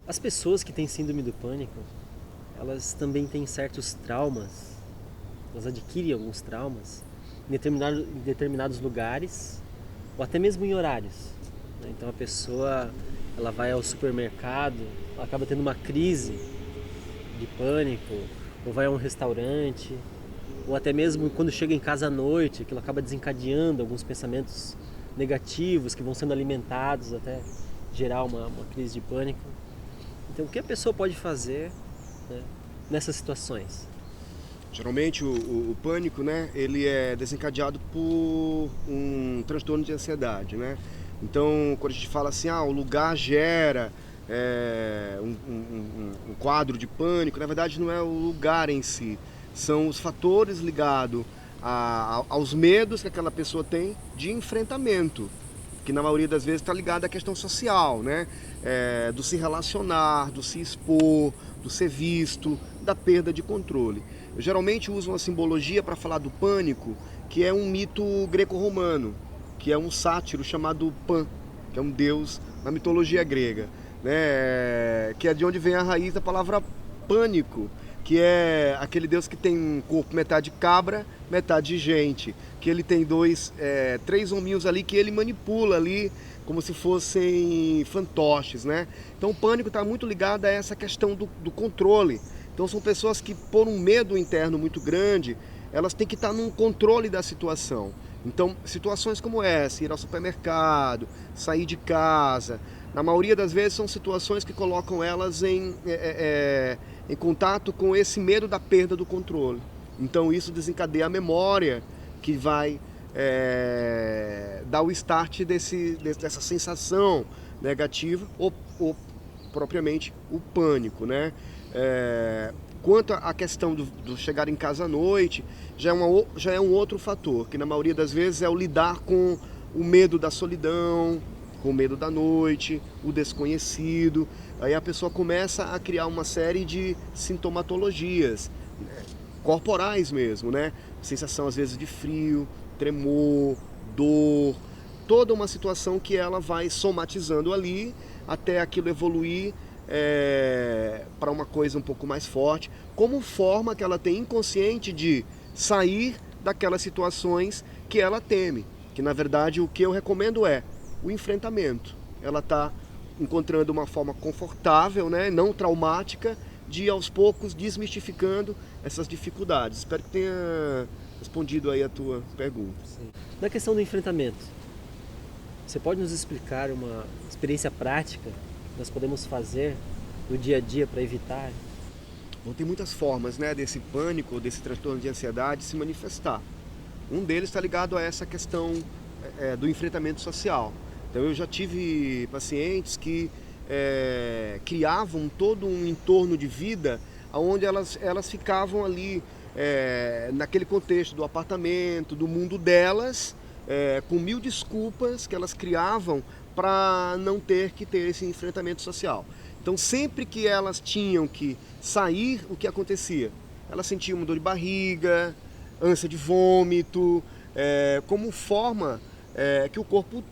As pessoas que têm síndrome do pânico, elas também têm certos traumas, elas adquirem alguns traumas em determinados lugares ou até mesmo em horários, né? Então a pessoa, ela vai ao supermercado, ela acaba tendo uma crise de pânico, ou vai a um restaurante, ou até mesmo quando chega em casa à noite, aquilo acaba desencadeando alguns pensamentos negativos que vão sendo alimentados até gerar uma crise de pânico. Então, o que a pessoa pode fazer, né, nessas situações? Geralmente o pânico, né, ele é desencadeado por um transtorno de ansiedade, né? Então, quando a gente fala assim, o lugar gera um quadro de pânico, na verdade não é o lugar em si, são os fatores ligados aos medos que aquela pessoa tem de enfrentamento, que na maioria das vezes está ligado à questão social, né? Do se relacionar, do se expor, do ser visto, da perda de controle. Eu geralmente uso uma simbologia para falar do pânico, que é um mito greco-romano, que é um sátiro chamado Pan, que é um deus na mitologia grega, né? Que é de onde vem a raiz da palavra pânico, que é aquele deus que tem um corpo metade cabra, metade gente, que ele tem três hominhos ali que ele manipula ali como se fossem fantoches, né? Então o pânico está muito ligado a essa questão do controle. Então são pessoas que, por um medo interno muito grande, elas têm que estar num controle da situação. Então, situações como essa, ir ao supermercado, sair de casa, na maioria das vezes são situações que colocam elas em contato com esse medo da perda do controle. Então isso desencadeia a memória que vai dar o start dessa sensação negativa ou propriamente o pânico, né? Quanto à questão do chegar em casa à noite, já é um outro fator, que na maioria das vezes é o lidar com o medo da solidão, com o medo da noite, o desconhecido. Aí a pessoa começa a criar uma série de sintomatologias, né, corporais mesmo, né? Sensação às vezes de frio, tremor, dor, toda uma situação que ela vai somatizando ali até aquilo evoluir para uma coisa um pouco mais forte, como forma que ela tem inconsciente de sair daquelas situações que ela teme. Que na verdade o que eu recomendo é o enfrentamento. Ela está encontrando uma forma confortável, né, não traumática, de ir aos poucos desmistificando essas dificuldades. Espero que tenha respondido aí a tua pergunta. Sim. Na questão do enfrentamento, você pode nos explicar uma experiência prática que nós podemos fazer no dia a dia para evitar? Bom, tem muitas formas, né, desse pânico, desse transtorno de ansiedade se manifestar. Um deles está ligado a essa questão do enfrentamento social. Então eu já tive pacientes que criavam todo um entorno de vida onde elas ficavam ali naquele contexto do apartamento, do mundo delas, com mil desculpas que elas criavam para não ter que ter esse enfrentamento social. Então sempre que elas tinham que sair, o que acontecia? Elas sentiam uma dor de barriga, ânsia de vômito, como forma que o corpo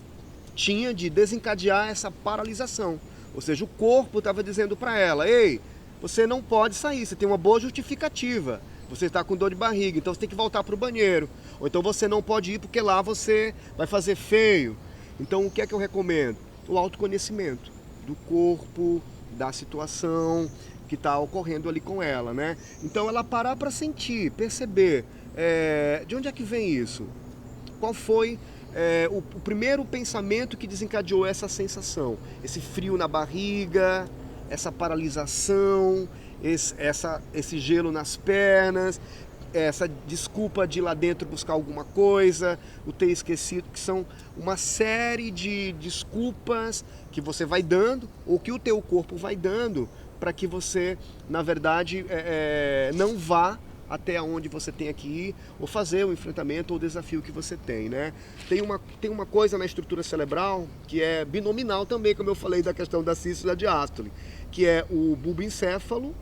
tinha de desencadear essa paralisação. Ou seja, o corpo estava dizendo para ela: ei, você não pode sair, você tem uma boa justificativa, você está com dor de barriga, então você tem que voltar para o banheiro. Ou então você não pode ir porque lá você vai fazer feio. Então o que é que eu recomendo? O autoconhecimento do corpo, da situação que está ocorrendo ali com ela, né? Então ela parar para sentir, perceber de onde é que vem isso? Qual foi o primeiro pensamento que desencadeou essa sensação? Esse frio na barriga, essa paralisação, esse gelo nas pernas, essa desculpa de ir lá dentro buscar alguma coisa, o ter esquecido, que são uma série de desculpas que você vai dando, ou que o teu corpo vai dando, para que você, na verdade, não vá até onde você tem que ir, ou fazer o enfrentamento ou o desafio que você tem, né? Tem uma coisa na estrutura cerebral que é binominal também, como eu falei da questão da sístole e da diástole, que é o bulbo encéfalo,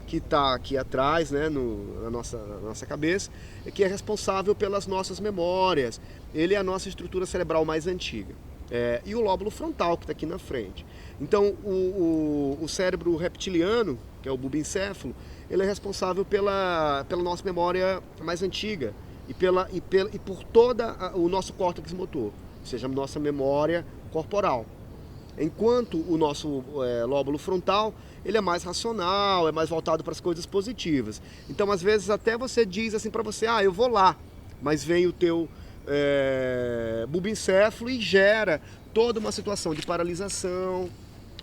que está aqui atrás, né, na nossa cabeça, que é responsável pelas nossas memórias. Ele é a nossa estrutura cerebral mais antiga. e o lóbulo frontal, que está aqui na frente. Então, o cérebro reptiliano, que é o bulboencéfalo, ele é responsável pela nossa memória mais antiga e por todo o nosso córtex motor, ou seja, a nossa memória corporal. Enquanto o nosso lóbulo frontal, ele é mais racional, é mais voltado para as coisas positivas. Então, às vezes, até você diz assim para você, eu vou lá, mas vem o teu bulboencéfalo e gera toda uma situação de paralisação,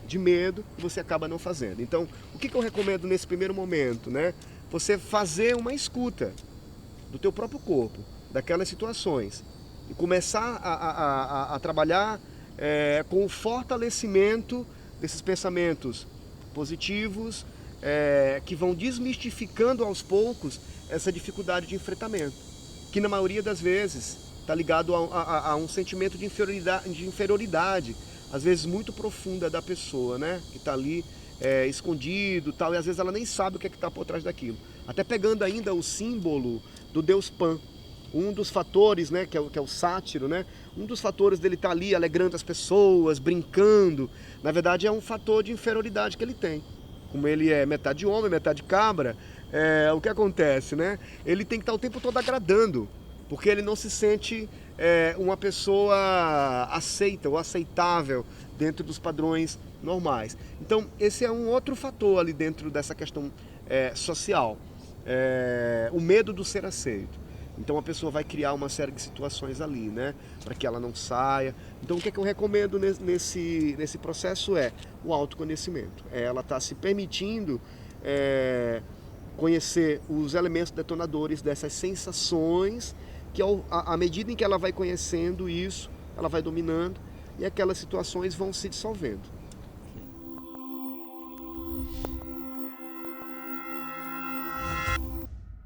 de medo, que você acaba não fazendo. Então, o que eu recomendo nesse primeiro momento, né? Você fazer uma escuta do teu próprio corpo, daquelas situações, e começar a trabalhar com o fortalecimento desses pensamentos positivos, que vão desmistificando aos poucos essa dificuldade de enfrentamento, que na maioria das vezes está ligado a um sentimento de inferioridade, às vezes muito profunda da pessoa, né? Que está ali escondido tal, e às vezes ela nem sabe o que está por trás daquilo. Até pegando ainda o símbolo do deus Pan, um dos fatores, né, que é o sátiro, né? Um dos fatores dele estar ali alegrando as pessoas, brincando, na verdade é um fator de inferioridade que ele tem. Como ele é metade homem, metade cabra, o que acontece, né? Ele tem que estar o tempo todo agradando, porque ele não se sente uma pessoa aceita ou aceitável dentro dos padrões normais. Então, esse é um outro fator ali dentro dessa questão social, o medo do ser aceito. Então a pessoa vai criar uma série de situações ali, né, para que ela não saia. Então o que eu recomendo nesse processo é o autoconhecimento. Ela está se permitindo conhecer os elementos detonadores dessas sensações, que à medida em que ela vai conhecendo isso, ela vai dominando e aquelas situações vão se dissolvendo.